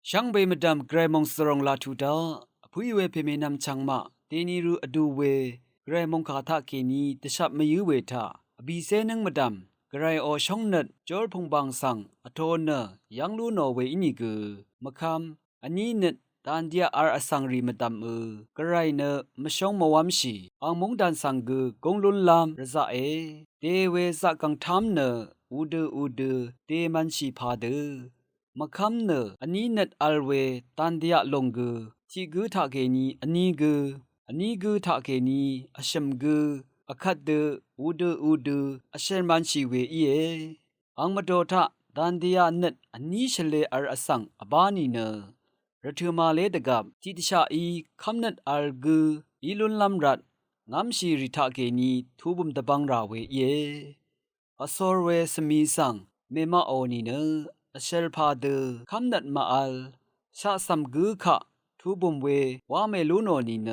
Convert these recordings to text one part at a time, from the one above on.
ช่างเบมดำเกรมงสรองลาทูดาผู้ยเวเพเมนำชังมาเตนีรูอดูเวเกรมงคาทาเกนีตชับมยือเวทาอบีเซนึงมดำเกรอช่องนัดจอร์พงบางสังอโทนเนยังลูนอเวอินิกือมะคำอันนี้เนตดานเดียอาร์อสังรีมดำกระไรเนมช่องมวามชีอังมงดันสังกือกงลุนลามรซาเอเตเวสักกังทามเนอูเดเตมันชีพาเดมะคำเนอันนี้เน็ตอัลเวตันเดียลงกือทีกือทาเกนีอันนี้กือทาเกนีอชัมกืออคัดเดอูเดอเชนมันชีเวอีเออังมโดทะดันเดียเน็ตอันนี้เชเลอาร์อสังอบานีเนรถุมาเลดกับทิตชาอีคำเน็ตอัลกืออีลุนลัมรัดงามชีริทาเกนีทูบุมตะบังราเวอีเออสอร์เวสมีสังเมมาโอนีเนอเชลพาเดคำนัดมาอัลชาสัมกือขะทูบุมเววาเมลูโนนีเน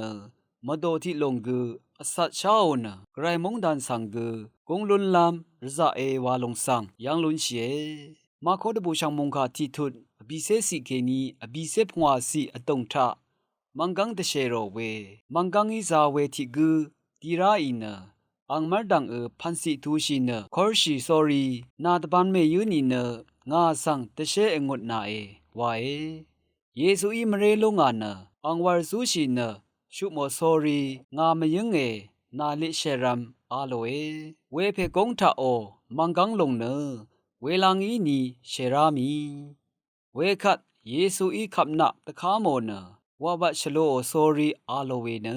มโดที่ลงกืออสัตชาโอนไกรมงดันสังกือกงลุนลามรซาเอวาลงสังยังลุนเชมาโคดบูชังมงคาที่ทุดอบิเซสิเกนีอบิเซพงวาสีอตงทะมังกังเตเชโรเวมังกังอิซาเวที่กือตีราอินอังมาดังพันสิทูชินคอร์ชีสอรีนาตบันเมยูนีเนงาสังเตเชองดนาเอวาเอเยซูอิมเรโลงานะอังวาร์ซูชินชุโมสอรีงามยังเอนาลิเชรัมอาโลเอเวเพกงทาโอมังกังลงเนเวลังอีนีเชรามีเวคัดเยซูอีขับนักตะคาโมนวาบัชโลสอรีอาโลเวเน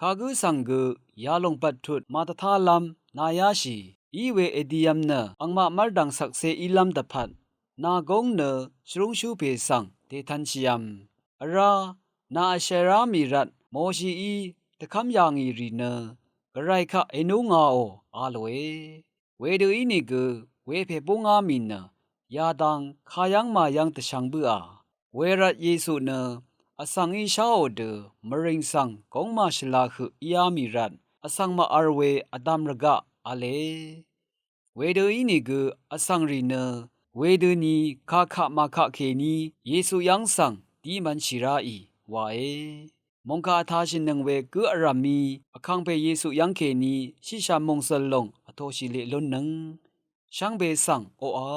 คากุสังกุยาลงปัดทุดมาตทาลัมนายาชีอีเวเอดียัมเนอังมามาดังสักเซอีลัมตะพัดนากงเนชรุงชูเพสังเตทันชิยัมอรานาเชรามีรัตโมชีอีตะคำยางอีรีเนกระไรคะเอนูงาโออาโลเวดูอีนี่กุเวเพปุงอามีนยาดังขายังมายังตะชังบืออาเวรัตเยซูเนอสังอิชาโอเดมริงสังกงมาชลาคืออีอามีรัตอสังมาอาร์เวอดัมรกะอาเลเวเดอีนี่กุอสังรีเนเวเดนีคาคามาคาเคนีเยซูยังสังดีมันชิราอีวาเอมงคาทาชินนังเวกุอารามีอคังเปเยซูยังเคนีชิชามงสลงอโทชิเลลนนังช่างเบสังโออา